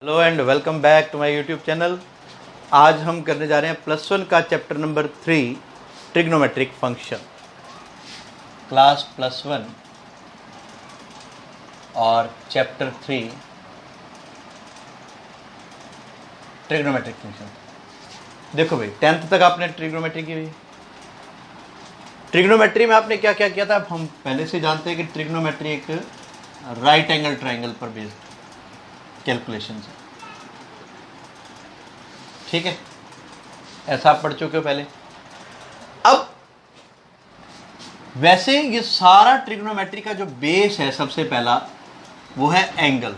Hello and welcome back to my YouTube channel. आज हम करने जा रहे हैं +1 का chapter number 3 trigonometric function. Class +1 और चैप्टर 3 ट्रिग्नोमेट्रिक फंक्शन। देखो भाई, 10th तक आपने ट्रिग्नोमेट्री की हुई। ट्रिग्नोमेट्री में आपने क्या क्या किया था हम पहले से जानते हैं कि ट्रिग्नोमेट्री एक राइट एंगल ट्राइंगल पर बेस्ड कैलकुलेशन है। ठीक है, ऐसा आप पढ़ चुके हो पहले। अब वैसे ये सारा ट्रिग्नोमेट्री का जो बेस है सबसे पहला वो है एंगल।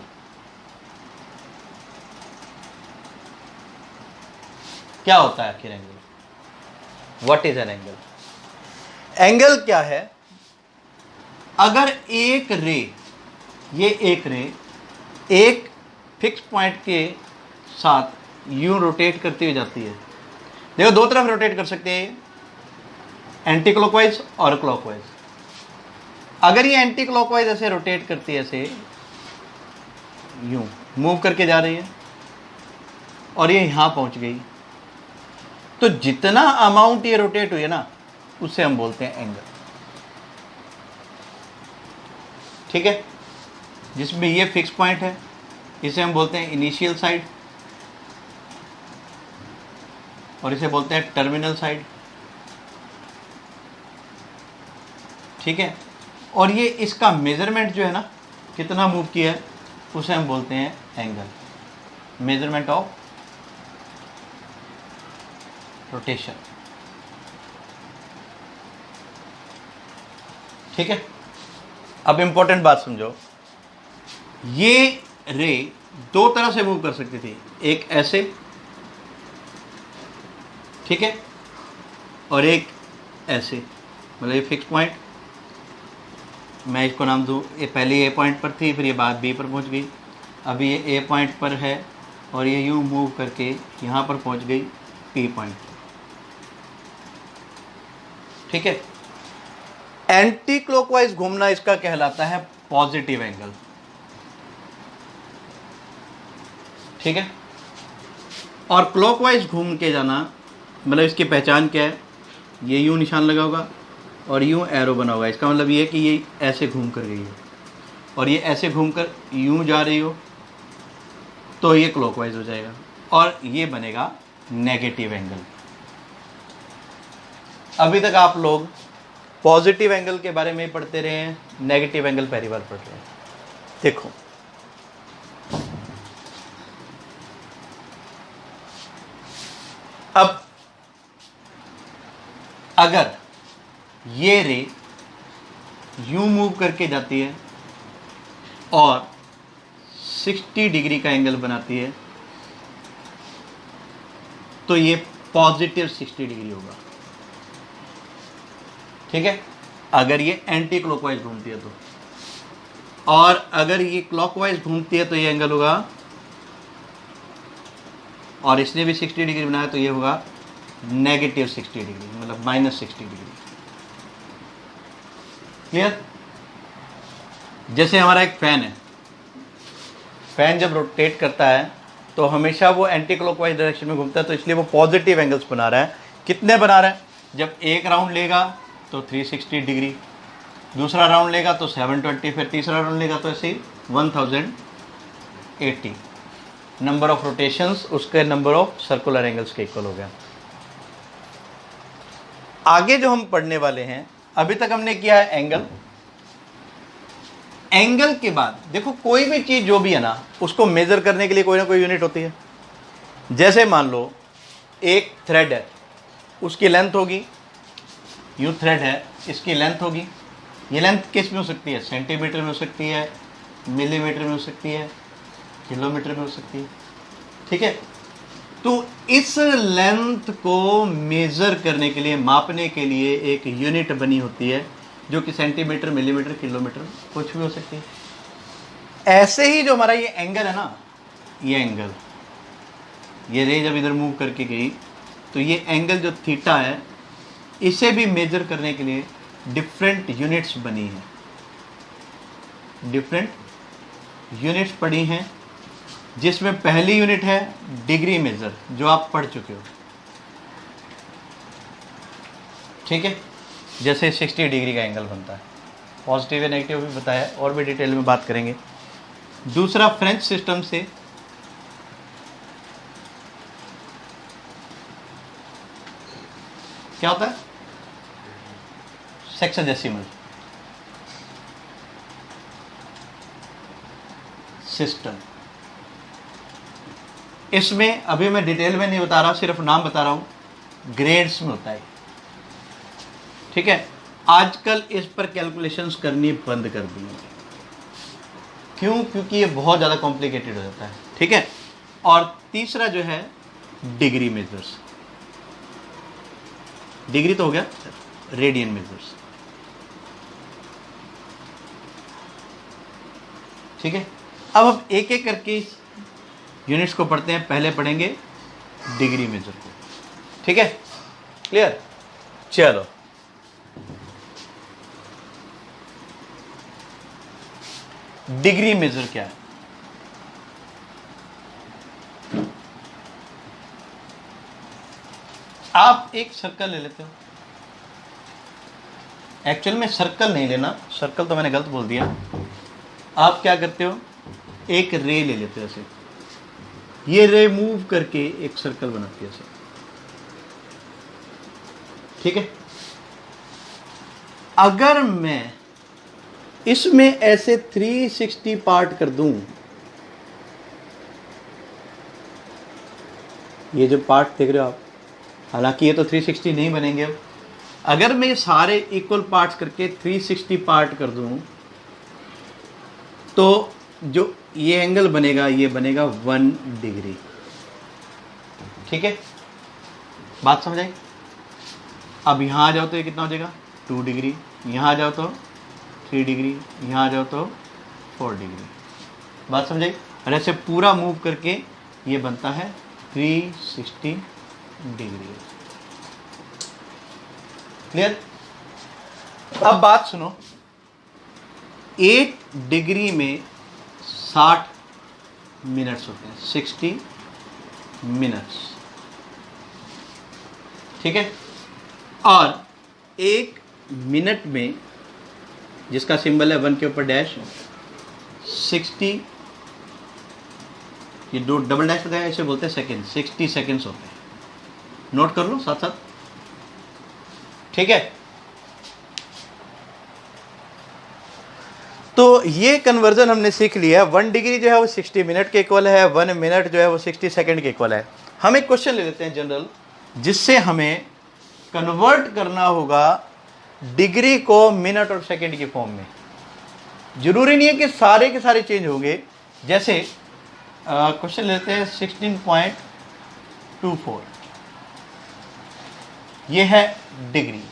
क्या होता है आखिर angle? What is an angle? Angle क्या है? अगर एक रे, ये एक रे एक फिक्स पॉइंट के साथ यूं रोटेट करती हुई जाती है। देखो, दो तरफ रोटेट कर सकते हैं, एंटी क्लॉकवाइज और क्लॉकवाइज। अगर ये एंटी क्लॉकवाइज ऐसे रोटेट करती है, ऐसे यूं मूव करके जा रही है और ये यहां पहुंच गई, तो जितना अमाउंट ये रोटेट हुई है ना, उसे हम बोलते हैं एंगल। ठीक है, जिसमें ये फिक्स पॉइंट है, इसे हम बोलते हैं इनिशियल साइड और इसे बोलते हैं टर्मिनल साइड। ठीक है, और ये इसका मेजरमेंट जो है ना, कितना मूव किया है, उसे हम बोलते हैं एंगल, मेजरमेंट ऑफ रोटेशन। ठीक है, अब इंपॉर्टेंट बात समझो, ये रे दो तरह से मूव कर सकती थी, एक ऐसे, ठीक है, और एक ऐसे। मतलब ये फिक्स पॉइंट, मैं इसको नाम दूँ, ये पहले ए पॉइंट पर थी, फिर ये बाद बी पर पहुंच गई, अभी ये ए पॉइंट पर है और ये यूं मूव करके यहाँ पर पहुंच गई पी पॉइंट। ठीक है, एंटी क्लॉकवाइज घूमना इसका कहलाता है पॉजिटिव एंगल। ठीक है, और क्लॉकवाइज घूम के जाना, मतलब इसकी पहचान क्या है? ये यूं निशान लगा होगा और यूं एरो बना होगा। इसका मतलब ये है कि ये ऐसे घूम कर गई है और ये ऐसे घूम कर यूं जा रही हो, तो ये क्लॉकवाइज हो जाएगा और ये बनेगा नेगेटिव एंगल। अभी तक आप लोग पॉजिटिव एंगल के बारे में पढ़ते रहे हैं, नेगेटिव एंगल पहली बार पढ़ रहे हैं। देखो, अब अगर ये रे यूं मूव करके जाती है और 60 डिग्री का एंगल बनाती है, तो ये पॉजिटिव 60 डिग्री होगा। ठीक है, अगर ये एंटी क्लॉकवाइज घूमती है तो, और अगर ये क्लॉकवाइज घूमती है तो ये एंगल होगा, और इसने भी 60 डिग्री बनाया तो ये होगा नेगेटिव 60 डिग्री, मतलब -60 डिग्री। क्लियर? जैसे हमारा एक फैन है, फैन जब रोटेट करता है तो हमेशा वो एंटी क्लॉकवाइज डायरेक्शन में घूमता है, तो इसलिए वो पॉजिटिव एंगल्स बना रहा है। कितने बना रहा है? जब एक राउंड लेगा तो 360 डिग्री, दूसरा राउंड लेगा तो 720, फिर तीसरा राउंड लेगा तो ऐसे 1080। नंबर ऑफ रोटेशंस उसके नंबर ऑफ सर्कुलर एंगल्स के इक्वल हो गया। आगे जो हम पढ़ने वाले हैं, अभी तक हमने किया है एंगल। एंगल के बाद देखो, कोई भी चीज जो भी है ना, उसको मेजर करने के लिए कोई ना कोई यूनिट होती है। जैसे मान लो एक थ्रेड है, उसकी लेंथ होगी, यूं थ्रेड है, इसकी लेंथ होगी। ये लेंथ किस में हो सकती है? सेंटीमीटर में हो सकती है, मिलीमीटर में हो सकती है, किलोमीटर में हो सकती है। ठीक है, तो इस लेंथ को मेजर करने के लिए, मापने के लिए एक यूनिट बनी होती है, जो कि सेंटीमीटर, मिलीमीटर, किलोमीटर, कुछ भी हो सकती है। ऐसे ही जो हमारा ये एंगल है ना, ये एंगल, ये रे जब इधर मूव करके गई तो ये एंगल जो थीटा है, इसे भी मेजर करने के लिए डिफरेंट यूनिट्स बनी हैं, डिफरेंट यूनिट्स पड़ी हैं जिसमें पहली यूनिट है डिग्री मेजर, जो आप पढ़ चुके हो, ठीक है। जैसे 60 डिग्री का एंगल बनता है, पॉजिटिव या नेगेटिव भी बताया, और भी डिटेल में बात करेंगे। दूसरा फ्रेंच सिस्टम से क्या होता है, सेक्साडेसिमल सिस्टम। इसमें अभी मैं डिटेल में नहीं बता रहा, सिर्फ नाम बता रहा हूं, ग्रेड्स में होता है, ठीक है। आजकल इस पर कैलकुलेशंस करनी बंद कर दी है। क्यों? क्योंकि ये बहुत ज़्यादा कॉम्प्लिकेटेड हो जाता है, ठीक है। और तीसरा जो है डिग्री मेजर्स, डिग्री तो हो गया, रेडियन मेजर्स, ठीक है। अब हम एक एक करके यूनिट्स को पढ़ते हैं। पहले पढ़ेंगे डिग्री मेजर को, ठीक है, क्लियर। चलो, डिग्री मेजर क्या है? आप एक सर्कल ले लेते हो, एक्चुअल में सर्कल नहीं लेना, सर्कल तो मैंने गलत बोल दिया। आप क्या करते हो, एक रे ले लेते हो ऐसे, ये रे मूव करके एक सर्कल बनाती है ऐसे, ठीक है। अगर मैं इसमें ऐसे 360 पार्ट कर दूं, ये जो पार्ट देख रहे हो आप, हालांकि ये तो 360 नहीं बनेंगे। अब अगर मैं सारे इक्वल पार्ट्स करके 360 पार्ट कर दूं, तो जो ये एंगल बनेगा, ये बनेगा 1 डिग्री, ठीक है। बात समझ आई? अब यहां आ जाओ तो ये कितना हो जाएगा, 2 डिग्री, यहां आ जाओ तो 3 डिग्री, यहाँ आ जाओ तो 4 डिग्री। बात समझाई? और ऐसे पूरा मूव करके ये बनता है 360 डिग्री। क्लियर? अब बात सुनो, 1 डिग्री में 60 मिनट्स होते हैं, 60 मिनट्स, ठीक है। और 1 मिनट में, जिसका सिंबल है 1 के ऊपर डैश, 60, ये दो डबल डैश लगाया, इसे बोलते हैं सेकंड, 60 सेकंड्स होते हैं। नोट कर लो साथ साथ, ठीक है। तो ये कन्वर्जन हमने सीख लिया। 1 डिग्री जो है वो 60 मिनट के इक्वल है, 1 मिनट जो है वो 60 सेकंड के इक्वल है। हम एक क्वेश्चन ले लेते हैं जनरल, जिससे हमें कन्वर्ट करना होगा डिग्री को मिनट और सेकंड की फॉर्म में। जरूरी नहीं है कि सारे के सारे चेंज होंगे। जैसे क्वेश्चन लेते हैं 16.24, ये है डिग्री।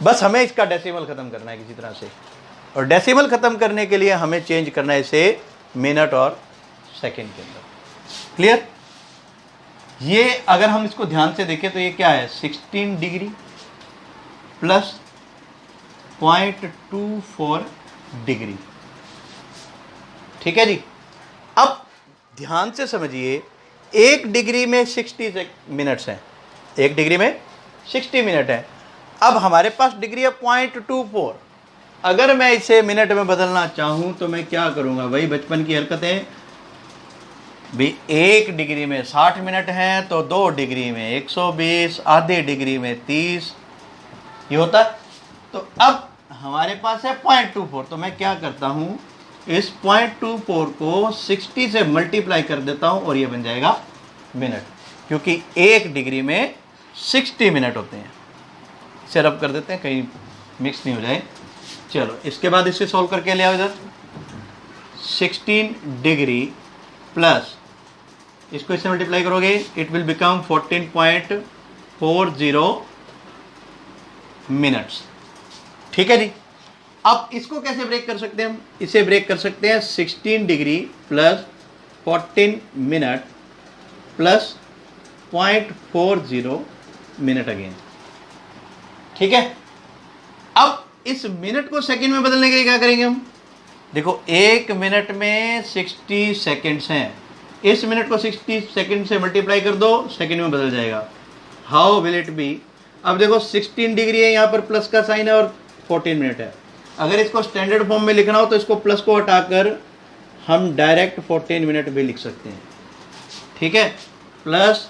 बस हमें इसका डेसिमल खत्म करना है किसी तरह से, और डेसिमल खत्म करने के लिए हमें चेंज करना है इसे मिनट और सेकंड के अंदर। क्लियर? ये अगर हम इसको ध्यान से देखें तो ये क्या है, 16 डिग्री प्लस 0.24 डिग्री, ठीक है जी। अब ध्यान से समझिए, 1 डिग्री में 60 मिनट्स हैं, 1 डिग्री में 60 मिनट है। अब हमारे पास डिग्री है 0.24। अगर मैं इसे मिनट में बदलना चाहूं तो मैं क्या करूंगा, वही बचपन की हरकतें भी। 1 डिग्री में 60 मिनट हैं तो 2 डिग्री में 120, आधे डिग्री में 30, ये होता है। तो अब हमारे पास है 0.24, तो मैं क्या करता हूं, इस 0.24 को 60 से मल्टीप्लाई कर देता हूं और ये बन जाएगा मिनट, क्योंकि 1 डिग्री में 60 मिनट होते हैं। इसे रब कर देते हैं कहीं मिक्स नहीं हो जाए। चलो, इसके बाद इसे सॉल्व करके ले आओ इधर। 16 डिग्री प्लस, इसको इससे मल्टीप्लाई करोगे, इट विल बिकम 14.40 मिनट्स, ठीक है जी। अब इसको कैसे ब्रेक कर सकते हैं हम, इसे ब्रेक कर सकते हैं 16 degree plus 14 minute plus 0.40 minute again, ठीक है। अब इस मिनट को सेकंड में बदलने के लिए क्या करेंगे हम, देखो 1 मिनट में 60 सेकंड्स हैं, इस मिनट को 60 सेकंड से मल्टीप्लाई कर दो, सेकंड में बदल जाएगा। How will it be? अब देखो 16 डिग्री है, यहाँ पर प्लस का साइन है और 14 मिनट है। अगर इसको स्टैंडर्ड फॉर्म में लिखना हो तो इसको प्लस को हटाकर हम डायरेक्ट 14 मिनट भी लिख सकते हैं। ठीक है, प्लस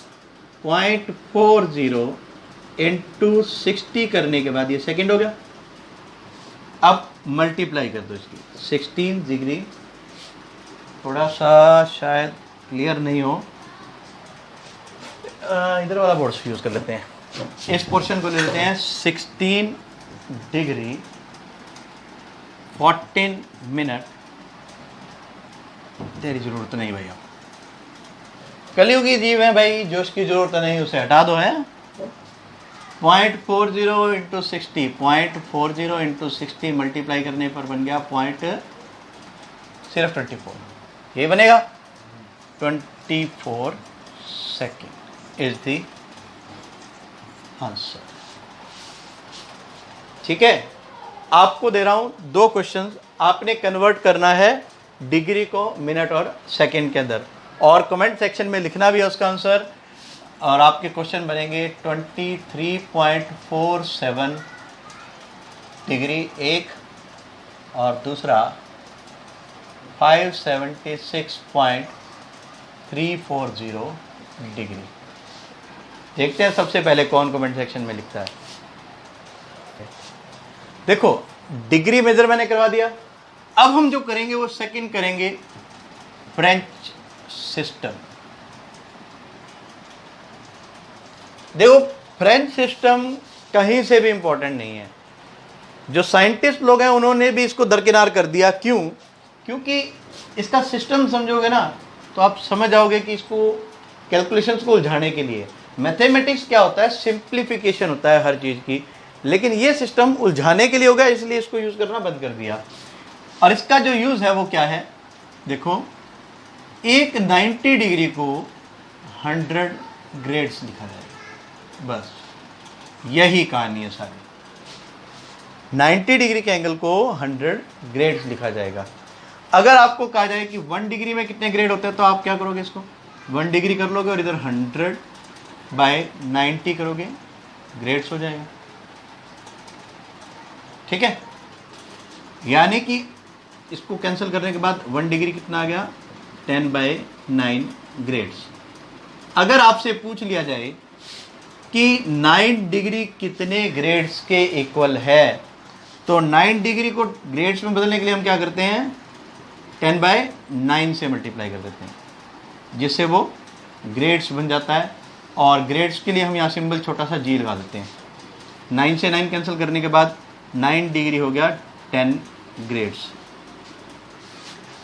0.40 इंटू 60 करने के बाद ये सेकंड हो गया। अब मल्टीप्लाई कर दो इसकी 16 डिग्री, थोड़ा सा शायद क्लियर नहीं हो, इधर वाला बोर्ड यूज़ कर लेते हैं। इस पोर्शन को ले लेते हैं 16 डिग्री 14 मिनट। तेरी ज़रूरत नहीं भैया, कलयुगी जीव है भाई, जो उसकी ज़रूरत नहीं उसे हटा दो है। 0.40 इंटू 60, 0.40 इंटू 60 मल्टीप्लाई करने पर बन गया सिर्फ 24। ये बनेगा 24 सेकेंड इज द आंसर। ठीक है, आपको दे रहा हूं 2 क्वेश्चंस, आपने कन्वर्ट करना है डिग्री को मिनट और सेकेंड के अंदर, और कमेंट सेक्शन में लिखना भी है उसका आंसर। और आपके क्वेश्चन बनेंगे 23.47 डिग्री एक, और दूसरा 576.340 डिग्री। देखते हैं सबसे पहले कौन कमेंट सेक्शन में लिखता है। देखो डिग्री मेजर मैंने करवा दिया, अब हम जो करेंगे वो सेकंड करेंगे फ्रेंच सिस्टम। देखो फ्रेंच सिस्टम कहीं से भी इंपॉर्टेंट नहीं है, जो साइंटिस्ट लोग हैं उन्होंने भी इसको दरकिनार कर दिया। क्यों? क्योंकि इसका सिस्टम समझोगे ना तो आप समझ जाओगे कि इसको कैलकुलेशंस को उलझाने के लिए, मैथमेटिक्स क्या होता है, सिंप्लीफिकेशन होता है हर चीज़ की, लेकिन ये सिस्टम उलझाने के लिए होगा, इसलिए इसको यूज़ करना बंद कर दिया। और इसका जो यूज़ है वो क्या है, देखो एक 90 डिग्री को 100 ग्रेड्स लिखा जाएगा, बस यही कहानी है सारी। 90 डिग्री के एंगल को 100 ग्रेड्स लिखा जाएगा। अगर आपको कहा जाए कि 1 डिग्री में कितने ग्रेड होते हैं तो आप क्या करोगे, इसको 1 डिग्री कर लोगे और इधर 100/90 करोगे, ग्रेड्स हो जाएगा। ठीक है, यानी कि इसको कैंसिल करने के बाद 1 डिग्री कितना आ गया, 10/9 ग्रेड्स। अगर आपसे पूछ लिया जाए कि 9 डिग्री कितने ग्रेड्स के इक्वल है, तो 9 डिग्री को ग्रेड्स में बदलने के लिए हम क्या करते हैं, 10/9 से मल्टीप्लाई कर देते हैं, जिससे वो ग्रेड्स बन जाता है। और ग्रेड्स के लिए हम यहाँ सिंबल छोटा सा जी लगा देते हैं। 9 से 9 कैंसिल करने के बाद 9 डिग्री हो गया 10 ग्रेड्स।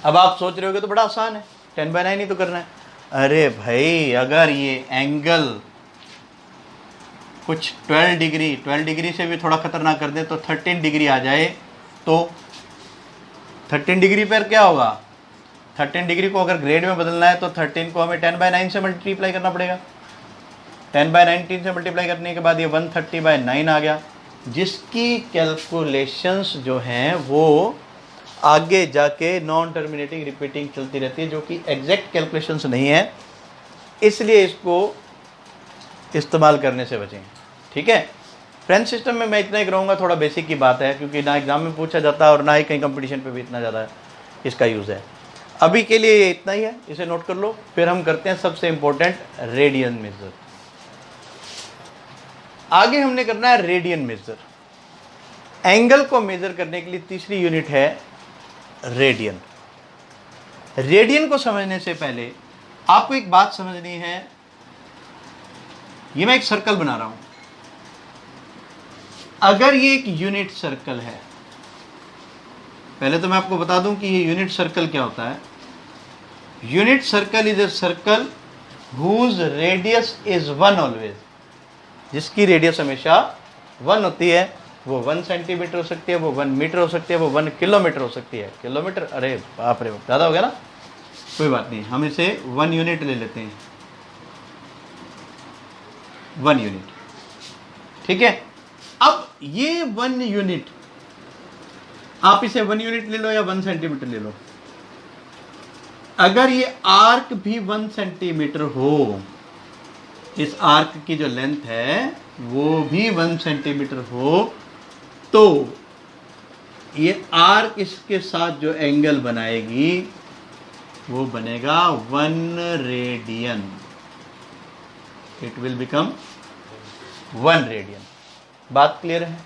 अब आप सोच रहे होगे तो बड़ा आसान है, 10/9 ही तो करना है। अरे भाई अगर ये एंगल कुछ 12 डिग्री से भी थोड़ा खतरनाक कर दे तो 13 डिग्री आ जाए, तो 13 डिग्री पर क्या होगा, 13 डिग्री को अगर ग्रेड में बदलना है तो 13 को हमें 10/9 से मल्टीप्लाई करना पड़ेगा। 10/19 से मल्टीप्लाई करने के बाद ये 130/9 आ गया, जिसकी कैलकुलेशंस जो हैं वो आगे जाके नॉन टर्मिनेटिंग रिपीटिंग चलती रहती है, जो कि एग्जैक्ट कैलकुलेशंस नहीं है, इसलिए इसको इस्तेमाल करने से बचें। ठीक है, फ्रेंच सिस्टम में मैं इतना ही कराऊंगा, थोड़ा बेसिक की बात है, क्योंकि ना एग्जाम में पूछा जाता है और ना ही कहीं कंपटीशन पे भी इतना ज़्यादा इसका यूज़ है। अभी के लिए ये इतना ही है, इसे नोट कर लो। फिर हम करते हैं सबसे इंपॉर्टेंट रेडियन मेजर। आगे हमने करना है रेडियन मेजर। एंगल को मेजर करने के लिए तीसरी यूनिट है रेडियन। रेडियन को समझने से पहले आपको एक बात समझनी है, ये मैं एक सर्कल बना रहा हूं, अगर ये एक यूनिट सर्कल है, पहले तो मैं आपको बता दूं कि ये यूनिट सर्कल क्या होता है। Unit circle is a circle whose radius is 1 always, जिसकी रेडियस हमेशा 1 होती है। वो 1 सेंटीमीटर हो सकती है, वो 1 मीटर हो सकती है, वो 1 किलोमीटर हो सकती है। किलोमीटर, अरे बाप रे बाप, ज़्यादा हो गया ना, कोई बात नहीं, हम इसे 1 यूनिट ले लेते हैं, 1 यूनिट। ठीक है, अब ये 1 यूनिट, आप इसे 1 यूनिट ले लो या 1 सेंटीमीटर ले लो, अगर ये आर्क भी 1 सेंटीमीटर हो, इस आर्क की जो लेंथ है वो भी 1 सेंटीमीटर हो, तो ये आर्क इसके साथ जो एंगल बनाएगी वो बनेगा 1 radian. It will become 1 radian. बात क्लियर है?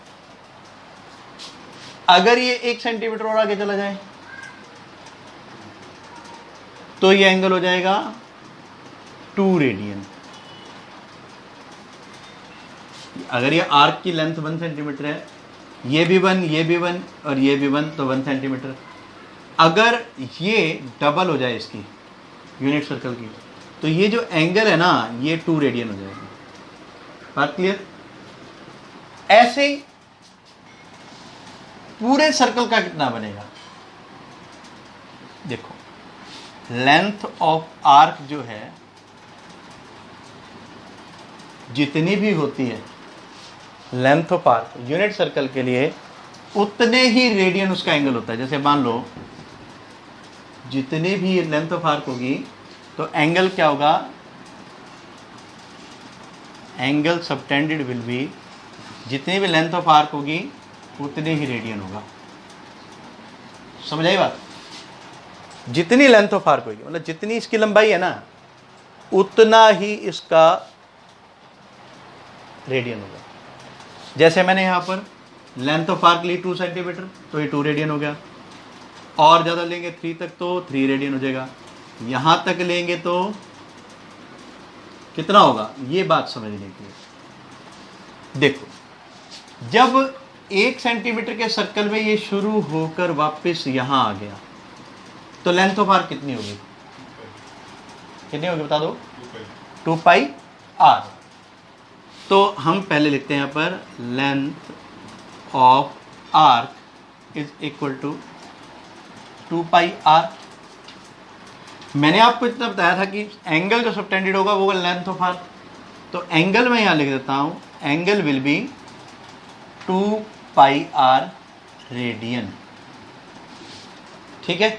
अगर ये 1 सेंटीमीटर और आगे चला जाए तो ये एंगल हो जाएगा 2 रेडियन। अगर ये आर्क की लेंथ 1 सेंटीमीटर है, ये भी 1, ये भी 1 और ये भी 1, तो 1 सेंटीमीटर। अगर ये डबल हो जाए इसकी यूनिट सर्कल की, तो ये जो एंगल है ना ये 2 रेडियन हो जाएगा। बात क्लियर? ऐसे ही पूरे सर्कल का कितना बनेगा? देखो, लेंथ ऑफ आर्क जो है जितनी भी होती है, length of arc unit circle के लिए उतने ही रेडियन उसका एंगल होता है। जैसे मान लो जितनी भी लेंथ ऑफ आर्क होगी तो एंगल क्या होगा? एंगल सबटेंडेड विल बी, जितनी भी लेंथ ऑफ आर्क होगी उतने ही रेडियन होगा। समझ आई बात? जितनी लेंथ ऑफ आर्क होगी मतलब जितनी इसकी लंबाई है ना उतना ही इसका रेडियन होगा। जैसे मैंने यहां पर लेंथ ऑफ आर्क ली 2 सेंटीमीटर, तो ये 2 रेडियन हो गया। और ज़्यादा लेंगे 3 तक तो 3 रेडियन हो जाएगा। यहां तक लेंगे तो कितना होगा? ये बात समझने के लिए देखो, जब 1 सेंटीमीटर के सर्कल में ये शुरू होकर वापस यहां आ गया तो लेंथ ऑफ आर्क कितनी होगी? कितनी होगी बता दो? 2 पाई आर। तो हम पहले लिखते हैं यहाँ पर length of arc is equal to 2 pi r. मैंने आपको इतना बताया था कि एंगल जो सबटेंडेड होगा वो लेंथ ऑफ आर्क, तो एंगल मैं यहाँ लिख देता हूँ, angle will be 2 pi r radian. ठीक है?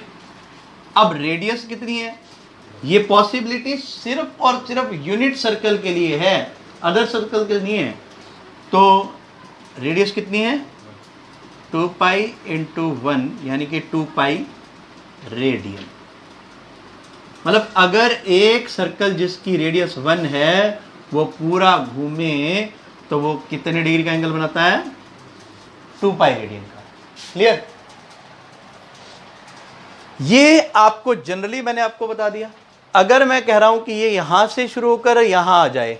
अब रेडियस कितनी है? ये पॉसिबिलिटी सिर्फ और सिर्फ यूनिट सर्कल के लिए है, अदर सर्कल के नहीं है। तो रेडियस कितनी है? 2 पाई इंटू 1 यानी कि 2 पाई रेडियन। मतलब अगर एक सर्कल जिसकी रेडियस 1 है वो पूरा घूमे तो वो कितने डिग्री का एंगल बनाता है? 2 पाई रेडियन का। क्लियर? ये आपको जनरली मैंने आपको बता दिया। अगर मैं कह रहा हूं कि ये यहां से शुरू होकर यहां आ जाए,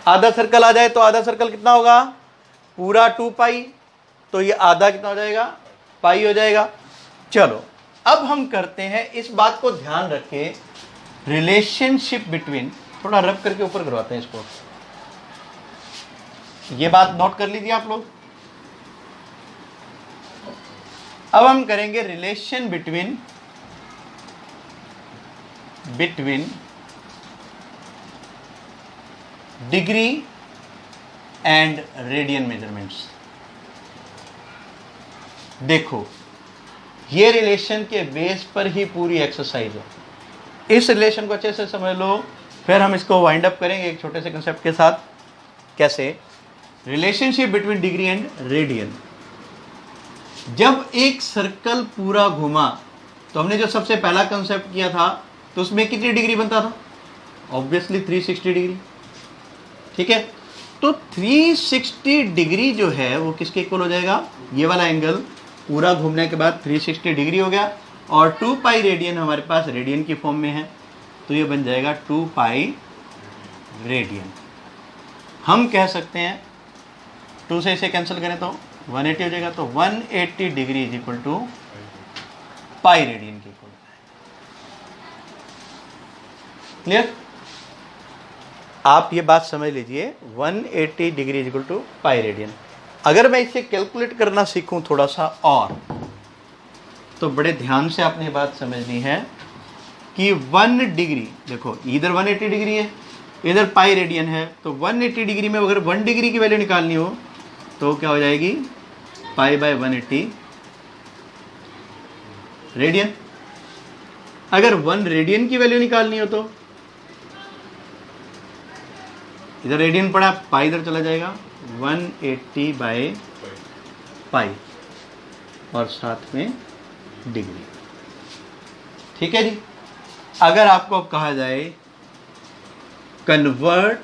आधा सर्कल आ जाए, तो आधा सर्कल कितना होगा? पूरा 2 पाई, तो ये आधा कितना हो जाएगा? पाई हो जाएगा। चलो अब हम करते हैं, इस बात को ध्यान रखें, रिलेशनशिप बिटवीन, थोड़ा रब करके ऊपर करवाते हैं इसको, ये बात नोट कर लीजिए आप लोग। अब हम करेंगे relation between degree and radian measurements. देखो, ये रिलेशन के बेस पर ही पूरी एक्सरसाइज है। इस रिलेशन को अच्छे से समझ लो, फिर हम इसको वाइंड अप करेंगे एक छोटे से कंसेप्ट के साथ। कैसे? Relationship between degree and radian. जब एक सर्कल पूरा घूमा तो हमने जो सबसे पहला कंसेप्ट किया था तो उसमें कितनी डिग्री बनता था? Obviously 360 degree. ठीक है? तो 360 डिग्री जो है वो किसके इक्वल हो जाएगा? ये वाला एंगल पूरा घूमने के बाद 360 डिग्री हो गया, और 2 पाई रेडियन हमारे पास रेडियन की फॉर्म में है, तो ये बन जाएगा 2 पाई रेडियन। हम कह सकते हैं 2 से इसे कैंसिल करें तो 180 हो जाएगा, तो 180 degree is equal to pi radian के इक्वल। क्लियर? आप ये बात समझ लीजिए, 180 degree is equal to pi radian. अगर मैं इसे कैलकुलेट करना सीखूं थोड़ा सा और, तो बड़े ध्यान से आपने बात समझनी है कि 1 डिग्री, देखो इधर 180 डिग्री है, इधर पाई रेडियन है, तो 180 डिग्री में अगर 1 डिग्री की वैल्यू निकालनी हो तो क्या हो जाएगी? पाई बाय 180 रेडियन। अगर 1 रेडियन की वैल्यू निकालनी हो तो इधर रेडियन पड़ा, पाई इधर चला जाएगा, 180 बाय पाई और साथ में डिग्री। ठीक है जी। अगर आपको कहा जाए कन्वर्ट,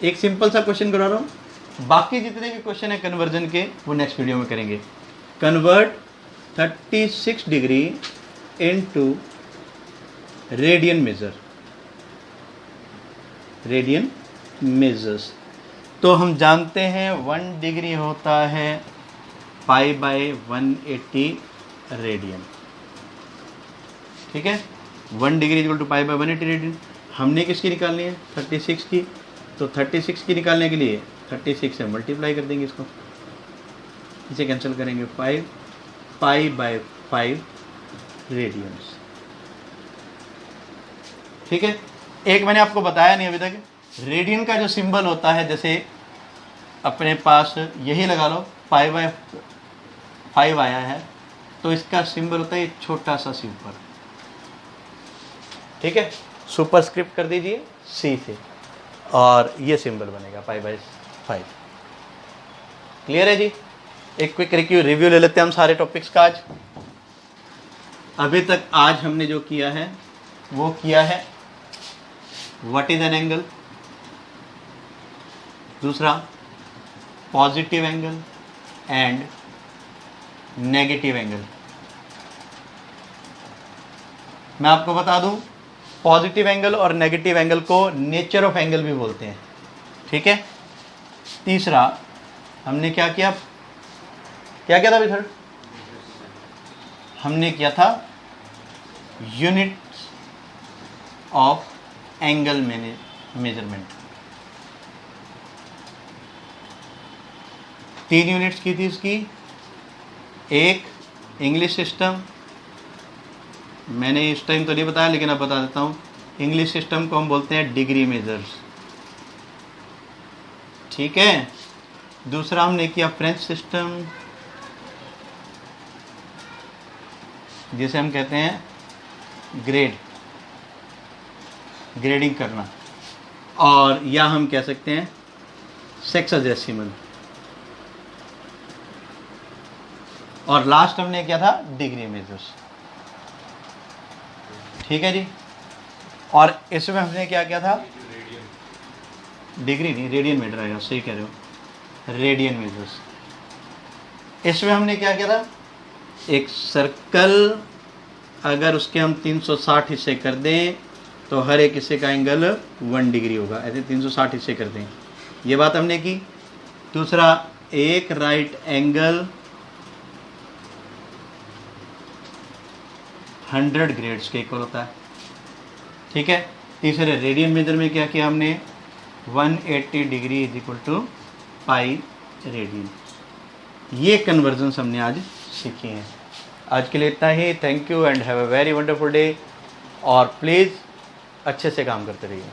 एक सिंपल सा क्वेश्चन करा रहा हूं, बाकी जितने भी क्वेश्चन है कन्वर्जन के वो नेक्स्ट वीडियो में करेंगे। Convert 36 degree into radian major, radian measures. तो हम जानते हैं 1 डिग्री होता है पाई बाय 180 रेडियन। ठीक है, 1 degree equal to pi by 180 radian. हमने किसकी निकालनी है? 36 की। तो 36 की निकालने के लिए 36 से मल्टीप्लाई कर देंगे इसको, इसे कैंसिल करेंगे, 5 पाई बाय 5 रेडियंस। ठीक है, एक मैंने आपको बताया नहीं अभी तक, रेडियन का जो सिंबल होता है, जैसे अपने पास यही लगा लो, पाई बाय 5 आया है तो इसका सिंबल होता है ये छोटा सा सुपर। ठीक है, सुपर स्क्रिप्ट कर दीजिए सी से और ये सिंबल बनेगा पाई बाय 5। क्लियर है जी। एक क्विक रिव्यू ले लेते हैं हम सारे टॉपिक्स का आज। अभी तक आज हमने जो किया है वो किया है व्हाट इज एन एंगल, दूसरा positive angle and negative angle. मैं आपको बता दूं, पॉजिटिव एंगल और नेगेटिव एंगल को नेचर ऑफ एंगल भी बोलते हैं। ठीक है, तीसरा हमने क्या किया था अभी थर्ड, हमने किया था units of angle measurement. 3 units की थी इसकी। एक इंग्लिश सिस्टम, मैंने इस टाइम तो नहीं बताया लेकिन अब बता देता हूँ, इंग्लिश सिस्टम को हम बोलते हैं डिग्री मेजर्स। ठीक है, दूसरा हमने किया फ्रेंच सिस्टम, जिसे हम कहते हैं ग्रेडिंग करना, और या हम कह सकते हैं सेक्साडेसिमल। और लास्ट हमने किया था डिग्री मेजर्स। ठीक है जी। और इसमें हमने क्या किया था, डिग्री नहीं रेडियन मीटर आएगा, सही कह रहे हो, रेडियन मेजर्स। इसमें हमने क्या किया था, एक सर्कल अगर उसके हम 360 हिस्से कर दें तो हर एक हिस्से का एंगल 1 डिग्री होगा, ऐसे 360 हिस्से कर दें, ये बात हमने की। दूसरा, एक राइट एंगल 100 ग्रेड्स के इक्वल होता है। ठीक है, तीसरे रेडियन मेजर में क्या किया हमने, 180 degree is equal to pi radian. ये कन्वर्जन्स हमने आज सीखी हैं। आज के लिए इतना ही। Thank you and have a very wonderful day. और प्लीज़ अच्छे से काम करते रहिए।